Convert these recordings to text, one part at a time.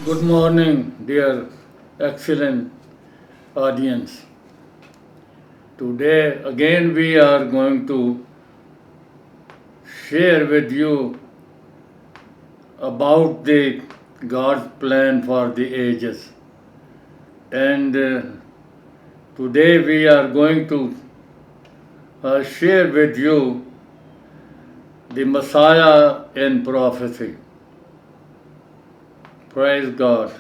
Good morning, dear excellent audience. Today again we are going to share with you about the God's plan for the ages. And today we are going to share with you the Messiah in prophecy. Praise God.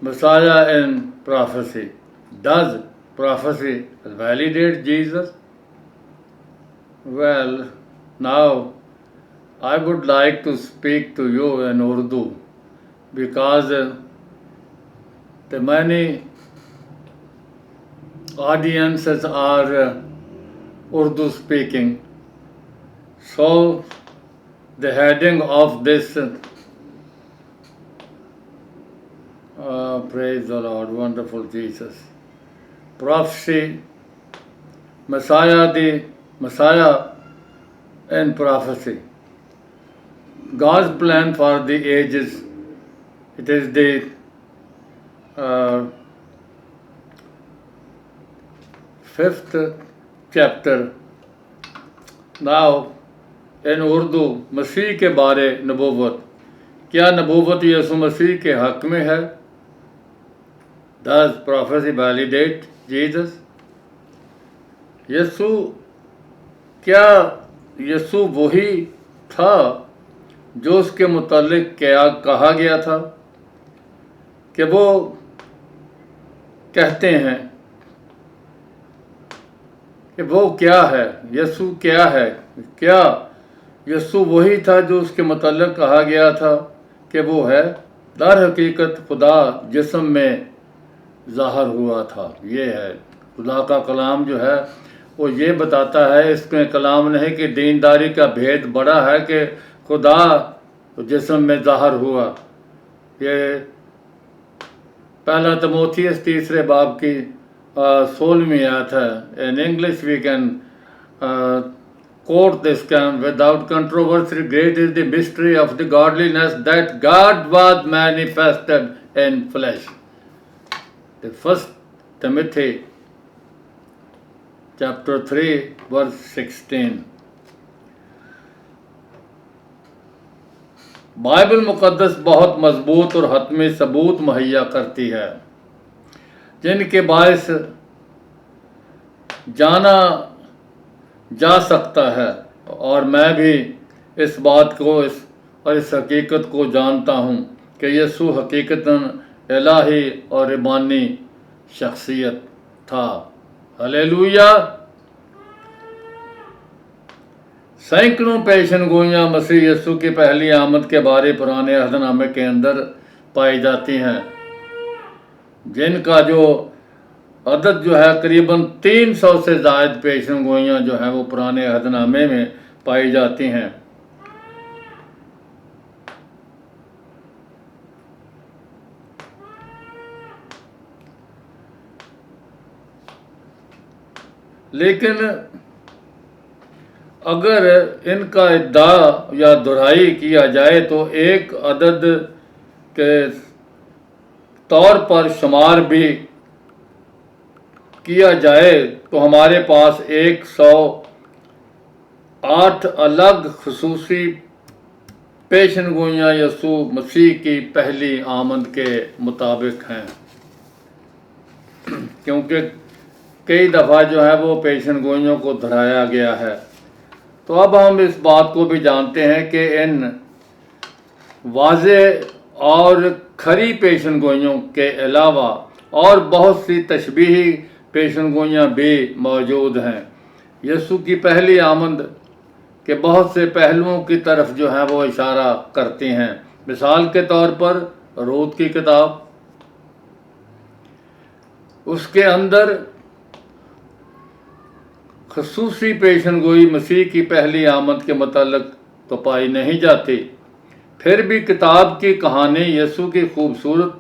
Messiah in prophecy. Does prophecy validate Jesus? Well, now I would like to speak to you in Urdu because the many audiences are Urdu speaking. So the heading of this praise the Lord, wonderful Jesus. Prophecy, Messiah and prophecy. God's plan for the ages. It is the fifth chapter. Now, in Urdu, مسیح کے بارے نبوت. کیا نبوت یسوع مسیح کے حق میں ہے؟ Does prophecy validate Jesus? کیا یسوع وہی تھا جو اس کے متعلق کیا کہا گیا تھا کہ وہ کہتے ہیں کہ وہ کیا ہے؟ یسوع کیا ہے؟ کیا یسوع وہی تھا جو اس کے متعلق کہا گیا تھا کہ وہ ہے؟ در حقیقت خدا جسم میں ظاہر ہوا تھا. یہ ہے خدا کا کلام جو ہے وہ یہ بتاتا ہے. اس میں کلام نہیں کہ دینداری کا بھید بڑا ہے کہ خدا جسم میں ظاہر ہوا. یہ پہلا تموتھیس 3 باب کی 16ویں آیت ہے. In English we can quote this without controversy. Great is the mystery of the godliness that God was manifested in flesh. The first Timothy chapter 3 verse 16. Bible مقدس بہت مضبوط اور حتمی ثبوت مہیا کرتی ہے جن کے باعث جانا جا سکتا ہے، اور میں بھی اس بات کو اور اس حقیقت کو جانتا ہوں کہ یسوع حقیقتاً الہی اور ربانی شخصیت تھا. ہلیلویا. سینکڑوں پیشن گوئیاں مسیح یسوع کی پہلی آمد کے بارے پرانے عہد نامے کے اندر پائی جاتی ہیں، جن کا جو عدد جو ہے قریباً 300 سے زائد پیشن گوئیاں جو ہیں وہ پرانے عہد نامے میں پائی جاتی ہیں. لیکن اگر ان کا ادعا یا دہرائی کیا جائے تو ایک عدد کے طور پر شمار بھی کیا جائے تو ہمارے پاس 108 الگ خصوصی پیشن گوئیاں یسوع مسیح کی پہلی آمد کے مطابق ہیں، کیونکہ کئی دفعہ جو ہے وہ پیشن گوئیوں کو دہرایا گیا ہے. تو اب ہم اس بات کو بھی جانتے ہیں کہ ان واضح اور کھری پیشن گوئیوں کے علاوہ اور بہت سی تشبیہی پیشن گوئیاں بھی موجود ہیں. یسوع کی پہلی آمد کے بہت سے پہلوؤں کی طرف جو ہے وہ اشارہ کرتی ہیں. مثال کے طور پر رود کی کتاب، اس کے اندر خصوصی پیشن گوئی مسیح کی پہلی آمد کے متعلق تو پائی نہیں جاتی. پھر بھی کتاب کی کہانی یسوع کی خوبصورت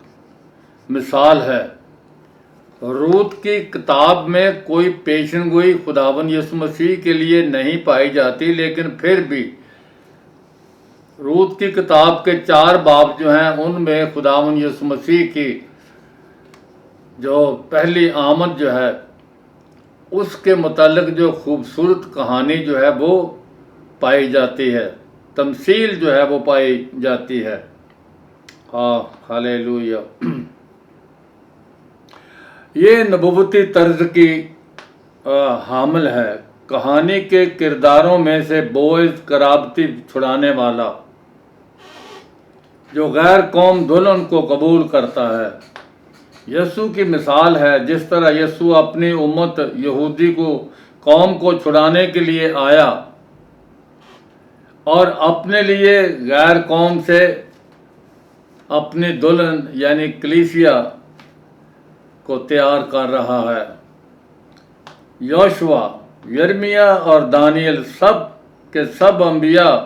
مثال ہے. روت کی کتاب میں کوئی پیشن گوئی خداوند یسوع مسیح کے لیے نہیں پائی جاتی، لیکن پھر بھی روت کی کتاب کے 4 باب جو ہیں ان میں خداوند یسوع مسیح کی جو پہلی آمد جو ہے اس کے متعلق جو خوبصورت کہانی جو ہے وہ پائی جاتی ہے، تمثیل جو ہے وہ پائی جاتی ہے۔ ہاللویا۔ یہ نبوتی طرز کی حامل ہے، کہانی کے کرداروں میں سے بوعز قرابتی چھڑانے والا جو غیر قوم دلہن کو قبول کرتا ہے، یسوع کی مثال ہے۔ جس طرح یسوع اپنی امت یہودی کو قوم کو چھڑانے کے لیے آیا اور اپنے لیے غیر قوم سے اپنی دلہن یعنی کلیسیا کو تیار کر رہا ہے۔ یوشوا، یرمیا اور دانیل سب کے سب انبیاء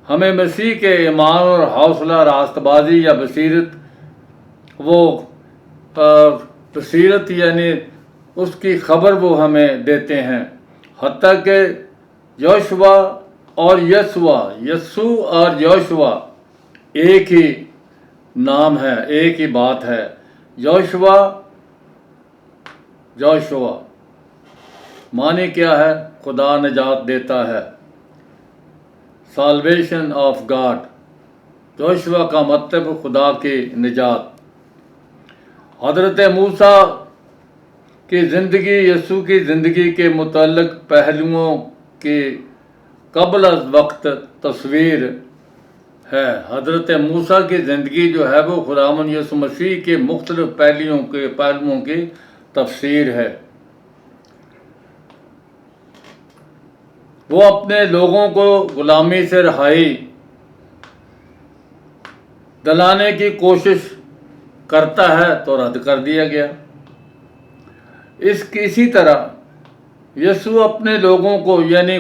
ہمیں مسیح کے ایمان اور حوصلہ راست بازی یا بصیرت یعنی اس کی خبر وہ ہمیں دیتے ہیں۔ حتیٰ کہ یسوع اور یوشوا ایک ہی نام ہے، ایک ہی بات ہے۔ یوشوا معنی کیا ہے؟ خدا نجات دیتا ہے، سالویشن آف گاڈ۔ یوشوا کا مطلب خدا کی نجات۔ حضرت موسیٰ کی زندگی یسوع کی زندگی کے متعلق پہلوؤں کی قبل از وقت تصویر ہے۔ حضرت موسیٰ کی زندگی جو ہے وہ خداوند یسوع مسیح کے مختلف پہلوؤں کی تفسیر ہے۔ وہ اپنے لوگوں کو غلامی سے رہائی دلانے کی کوشش کرتا ہے تو رد کر دیا گیا۔ اسی طرح یسوع اپنے لوگوں کو یعنی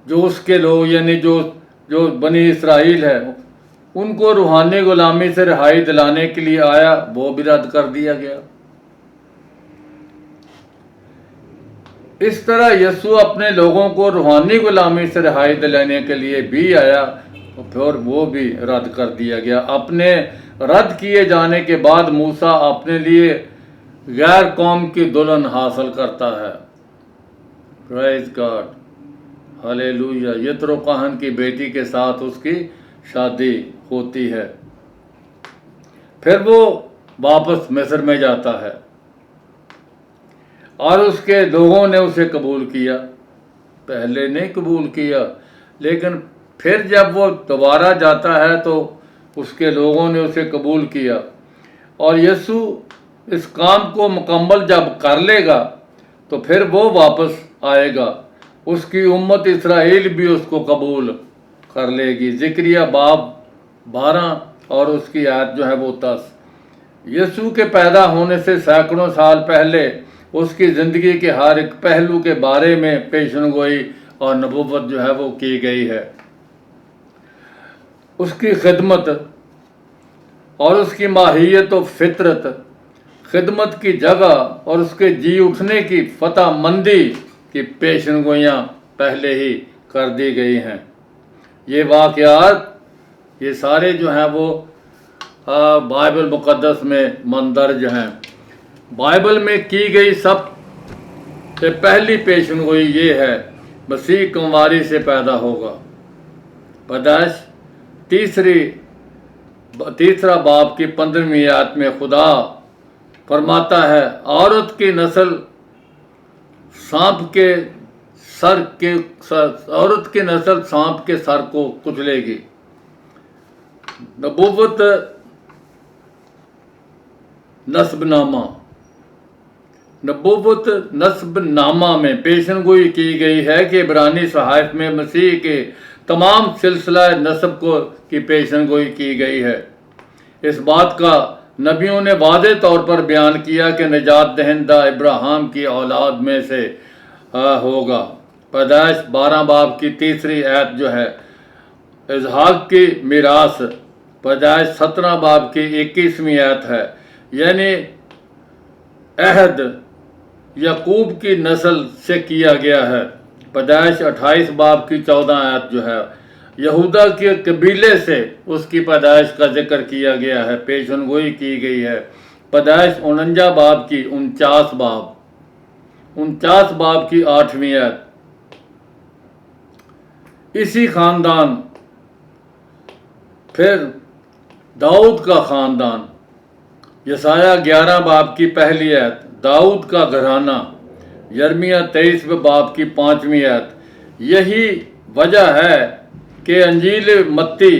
جو اس کے لوگ یعنی جو بنی اسرائیل ہے ان کو روحانی غلامی سے رہائی دلانے کے لیے آیا، وہ بھی رد کر دیا گیا۔ اس طرح یسوع اپنے لوگوں کو روحانی غلامی سے رہائی دلانے کے لیے بھی آیا اور پھر وہ بھی رد کر دیا گیا۔ اپنے رد کیے جانے کے بعد موسیٰ اپنے لیے غیر قوم کی دلہن حاصل کرتا ہے۔ Price God, hallelujah. یترو کہن کی بیٹی کے ساتھ اس کی شادی ہوتی ہے، پھر وہ واپس مصر میں جاتا ہے اور اس کے لوگوں نے اسے قبول کیا۔ پہلے نہیں قبول کیا، لیکن پھر جب وہ دوبارہ جاتا ہے تو اس کے لوگوں نے اسے قبول کیا، اور یسوع اس کام کو مکمل جب کر لے گا تو پھر وہ واپس آئے گا، اس کی امت اسرائیل بھی اس کو قبول کر لے گی۔ زکریا باب 12 اور اس کی آیت جو ہے وہ 10۔ یسوع کے پیدا ہونے سے سینکڑوں سال پہلے اس کی زندگی کے ہر ایک پہلو کے بارے میں پیشن گوئی اور نبوت جو ہے وہ کی گئی ہے۔ اس کی خدمت اور اس کی ماہیت و فطرت، خدمت کی جگہ اور اس کے جی اٹھنے کی فتح مندی کی پیشن گوئیاں پہلے ہی کر دی گئی ہیں۔ یہ واقعات یہ سارے جو ہیں وہ بائبل مقدس میں مندرج ہیں۔ بائبل میں کی گئی سب سے پہلی پیشن گوئی یہ ہے، مسیح کنواری سے پیدا ہوگا۔ پیدائش تیسرا باب کی 15ویں آیت میں خدا فرماتا ہے، عورت کی نسل سانپ کے سر کو کچلے گی۔ نبوت نسب نامہ میں پیشن گوئی کی گئی ہے کہ عبرانی صحائف میں مسیح کے تمام سلسلہ نسب کی پیشن گوئی کی گئی ہے۔ اس بات کا نبیوں نے واضح طور پر بیان کیا کہ نجات دہندہ ابراہیم کی اولاد میں سے ہوگا۔ پیدائش 12 باب کی 3 آیت جو ہے اسحاق کی میراث، پیدائش 17 باب کی 21ویں آیت ہے، یعنی عہد یعقوب کی نسل سے کیا گیا ہے۔ پیدائش 28 باب کی 14 آیت جو ہے یہودا کے قبیلے سے اس کی پیدائش کا ذکر کیا گیا ہے، پیشن گوئی کی گئی ہے۔ پیدائش 49 باب کی 49 باب کی 8ویں آیت۔ اسی خاندان، پھر داؤد کا خاندان، یسایہ 11 باب کی پہلی آیت، داؤد کا گھرانہ، یرمیہ 23 باب کی 5ویں آیت۔ یہی وجہ ہے کہ انجیل متی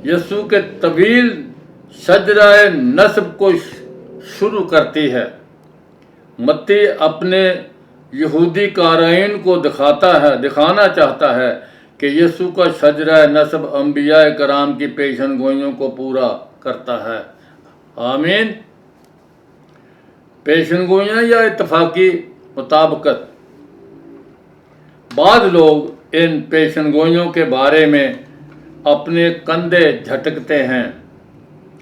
یسوع کے طویل شجرہ نسب کو شروع کرتی ہے۔ متی اپنے یہودی قارئین کو دکھانا چاہتا ہے کہ یسوع کا شجرہ نسب انبیاء کرام کی پیشن گوئیوں کو پورا کرتا ہے۔ آمین۔ پیشن گوئیاں یا اتفاقی مطابقت۔ بعض لوگ ان پیشن گوئیوں کے بارے میں اپنے کندھے جھٹکتے ہیں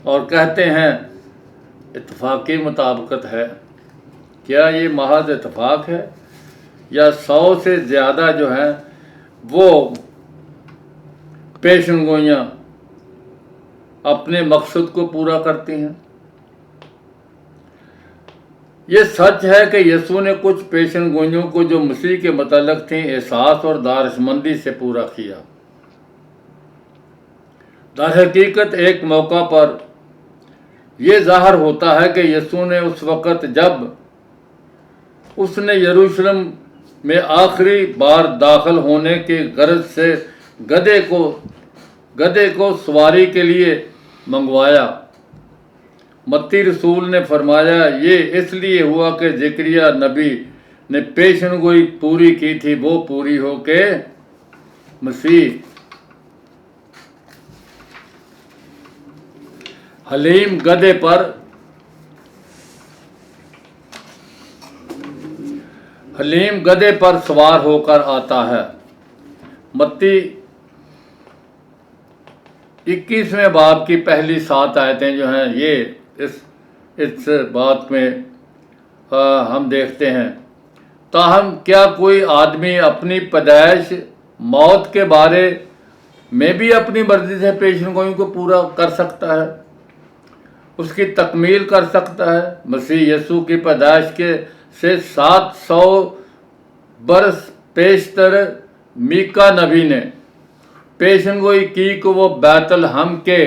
اور کہتے ہیں اتفاقی مطابقت ہے۔ کیا یہ محض اتفاق ہے یا 100 سے زیادہ جو ہیں وہ پیشن گوئیاں اپنے مقصد کو پورا کرتی ہیں؟ یہ سچ ہے کہ یسوع نے کچھ پیشن گوئیوں کو جو مسیح کے متعلق تھیں احساس اور دانشمندی سے پورا کیا۔ در حقیقت ایک موقع پر یہ ظاہر ہوتا ہے کہ یسوع نے اس وقت جب اس نے یروشلم میں آخری بار داخل ہونے کی غرض سے گدھے کو سواری کے لیے منگوایا، متی رسول نے فرمایا یہ اس لیے ہوا کہ زکریا نبی نے پیشن گوئی پوری کی تھی، وہ پوری ہو کے مسیح حلیم گدھے پر سوار ہو کر آتا ہے۔ متی 21ویں باب کی پہلی 7 آیتیں جو ہیں یہ اس بات میں ہم دیکھتے ہیں، تاہم کیا کوئی آدمی اپنی پیدائش موت کے بارے میں بھی اپنی مرضی سے پیشن گوئی کو پورا کر سکتا ہے، اس کی تکمیل کر سکتا ہے؟ مسیح یسوع کی پیدائش سے 700 برس پیشتر میکا نبی نے پیشن گوئی کی کہ وہ بیت لحم کے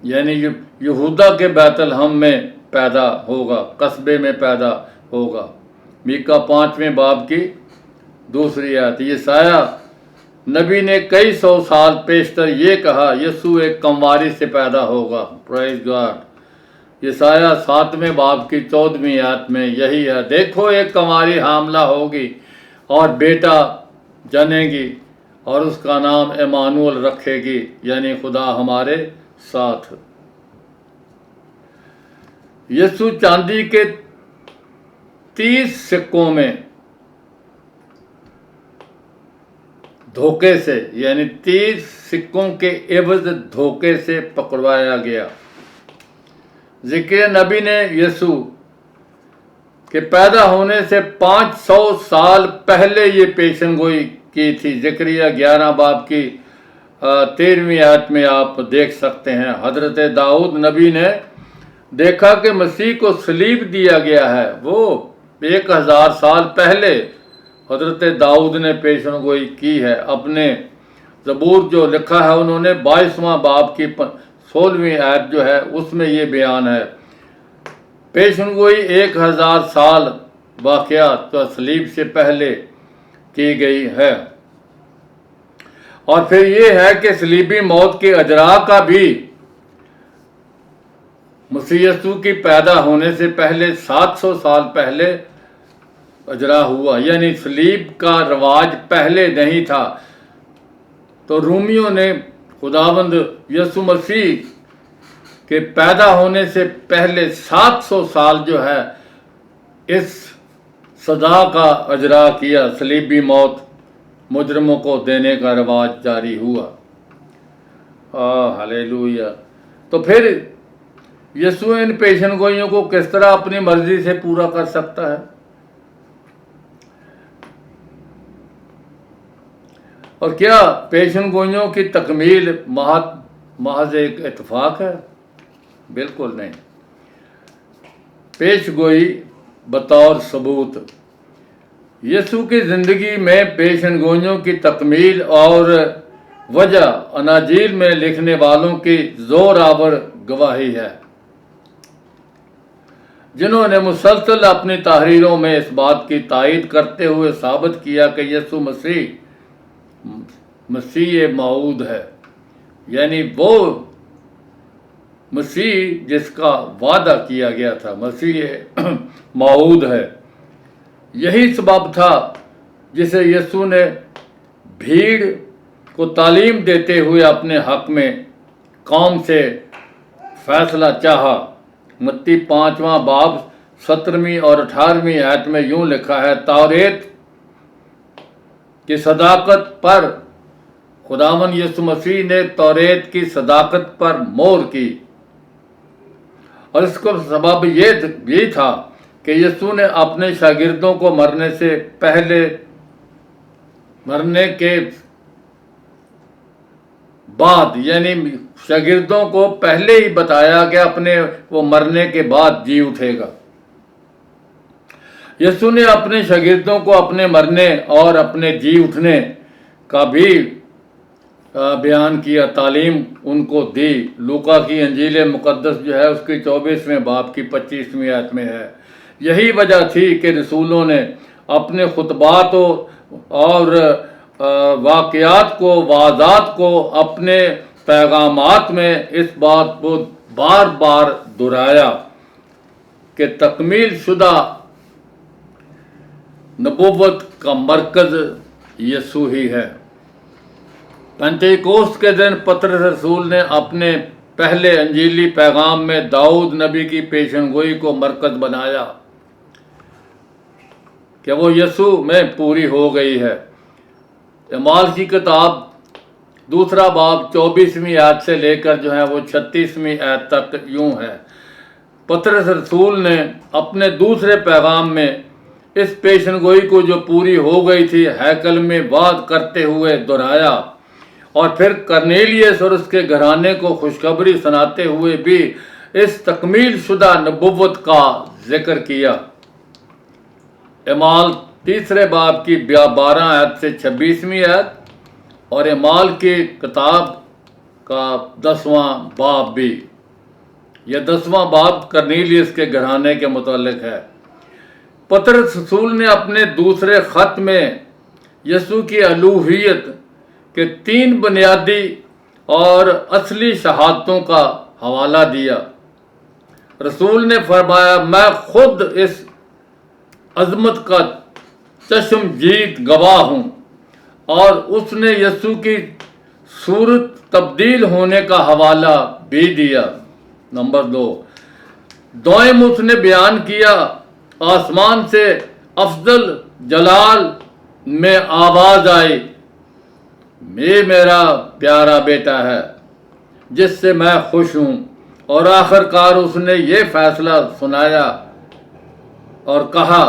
یعنی یہودا کے بیت لحم میں پیدا ہوگا، قصبے میں پیدا ہوگا۔ میکا 5ویں باب کی 2 آیت۔ یسایہ نبی نے کئی 100 سال پیشتر یہ کہا یسوع ایک کنواری سے پیدا ہوگا۔ Price God. یسایہ 7ویں باب کی 14ویں آیت میں یہی ہے، دیکھو ایک کنواری حاملہ ہوگی اور بیٹا جنے گی اور اس کا نام ایمانوئل رکھے گی، یعنی خدا ہمارے ساتھ۔ یسوع چاندی کے 30 سکوں میں دھوکے سے یعنی 30 سکوں کے عوض دھوکے سے پکڑوایا گیا۔ ذکر نبی نے یسوع کے پیدا ہونے سے 500 سال پہلے یہ پیشن گوئی کی تھی۔ زکریا 11 باب کی 13ویں آیت میں آپ دیکھ سکتے ہیں، حضرت داؤد نبی نے دیکھا کہ مسیح کو صلیب دیا گیا ہے، وہ 1000 سال پہلے حضرت داؤد نے پیشن گوئی کی ہے۔ اپنے زبور جو لکھا ہے انہوں نے 22واں باب کی 16ویں آیت جو ہے اس میں یہ بیان ہے، پیشن گوئی 1000 سال واقعات تو صلیب سے پہلے کی گئی ہے۔ اور پھر یہ ہے کہ صلیبی موت کے اجراء کا بھی مسیح یسوع کی پیدا ہونے سے پہلے 700 سال پہلے اجرا ہوا، یعنی صلیب کا رواج پہلے نہیں تھا۔ تو رومیوں نے خداوند یسوع مسیح کے پیدا ہونے سے پہلے 700 سال جو ہے اس سزا کا اجرا کیا، صلیبی موت مجرموں کو دینے کا رواج جاری ہوا۔ ہلیلویا۔ تو پھر یسوع ان پیشن گوئیوں کو کس طرح اپنی مرضی سے پورا کر سکتا ہے؟ اور کیا پیشن گوئیوں کی تکمیل محض ایک اتفاق ہے؟ بالکل نہیں۔ پیش گوئی بطور ثبوت، یسوع کی زندگی میں پیشن گوئیوں کی تکمیل اور وجہ اناجیل میں لکھنے والوں کی زور آور گواہی ہے، جنہوں نے مسلسل اپنی تحریروں میں اس بات کی تائید کرتے ہوئے ثابت کیا کہ یسوع مسیح موعود ہے، یعنی وہ مسیح جس کا وعدہ کیا گیا تھا، مسیح موعود ہے۔ یہی سبب تھا جسے یسوع نے بھیڑ کو تعلیم دیتے ہوئے اپنے حق میں قوم سے فیصلہ چاہا۔ متی 5واں باب 17ویں اور 18ویں آیت میں یوں لکھا ہے، توریت کی صداقت پر خداوند یسوع مسیح نے توریت کی صداقت پر مہر کی، اور اس کا سبب یہ تھا کہ یسوع نے اپنے شاگردوں کو مرنے کے بعد، یعنی شاگردوں کو پہلے ہی بتایا کہ وہ مرنے کے بعد جی اٹھے گا۔ یسوع نے اپنے شاگردوں کو اپنے مرنے اور اپنے جی اٹھنے کا بھی بیان کیا، تعلیم ان کو دی۔ لوقا کی انجیل مقدس جو ہے اس کی 24ویں باب کی 25ویں آیت میں ہے۔ یہی وجہ تھی کہ رسولوں نے اپنے خطبات اور واقعات کو، وعظات کو، اپنے پیغامات میں اس بات کو بار بار دہرایا کہ تکمیل شدہ نبوت کا مرکز یسوع ہی ہے۔ پینتیکوست کے دن پطرس رسول نے اپنے پہلے انجیلی پیغام میں داؤد نبی کی پیشن گوئی کو مرکز بنایا کہ وہ یسوع میں پوری ہو گئی ہے۔ اعمال کی کتاب 2 باب 24ویں آیت سے لے کر جو ہے وہ 36ویں آیت تک یوں ہے۔ پطرس رسول نے اپنے دوسرے پیغام میں اس پیشن گوئی کو جو پوری ہو گئی تھی ہیکل میں وعظ کرتے ہوئے دہرایا، اور پھر کرنیلیس اور اس کے گھرانے کو خوشخبری سناتے ہوئے بھی اس تکمیل شدہ نبوت کا ذکر کیا۔ اعمال 3 باب کی 12 آیت سے 26ویں آیت، اور اعمال کی کتاب کا 10واں باب بھی، یہ 10واں باب کرنیلیس کے گھرانے کے متعلق ہے۔ پطرس رسول نے اپنے دوسرے خط میں یسوع کی الوہیت کے 3 بنیادی اور اصلی شہادتوں کا حوالہ دیا۔ رسول نے فرمایا، میں خود اس عظمت کا چشم جید گواہ ہوں، اور اس نے یسوع کی صورت تبدیل ہونے کا حوالہ بھی دیا۔ نمبر 2، دوئم اس نے بیان کیا، آسمان سے افضل جلال میں آواز آئی، یہ میرا پیارا بیٹا ہے جس سے میں خوش ہوں۔ اور آخر کار اس نے یہ فیصلہ سنایا اور کہا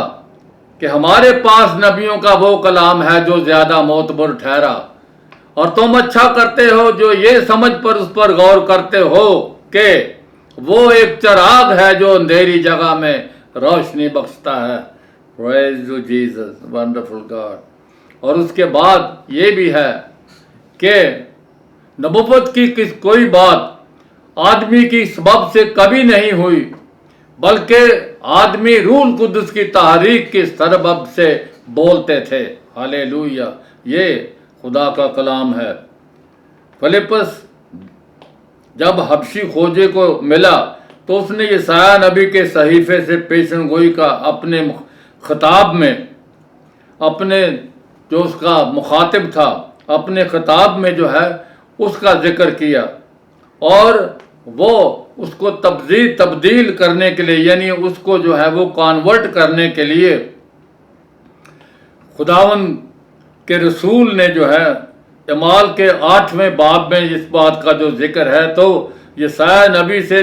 کہ ہمارے پاس نبیوں کا وہ کلام ہے جو زیادہ معتبر ٹھہرا، اور تم اچھا کرتے ہو جو یہ سمجھ پر اس پر غور کرتے ہو کہ وہ ایک چراغ ہے جو اندھیری جگہ میں روشنی بخشتا ہے۔ پریز ٹو جیسس، ونڈرفل گاڈ۔ اور اس کے بعد یہ بھی ہے کہ نبوت کی کوئی بات آدمی کی سبب سے کبھی نہیں ہوئی، بلکہ آدمی روح القدس کی تحریک کے سبب سے بولتے تھے۔ ہالےلویا، یہ خدا کا کلام ہے۔ فلپس جب حبشی کھوجے کو ملا تو اس نے یسایہ نبی کے صحیفے سے پیشن گوئی کا اپنے خطاب میں، اپنے جو اس کا مخاطب تھا، اپنے خطاب میں جو ہے اس کا ذکر کیا، اور وہ اس کو تبدیل کرنے کے لیے، یعنی اس کو جو ہے وہ کانورٹ کرنے کے لیے خداوند کے رسول نے جو ہے اعمال کے 8ویں باب میں اس بات کا جو ذکر ہے، تو یسایہ نبی سے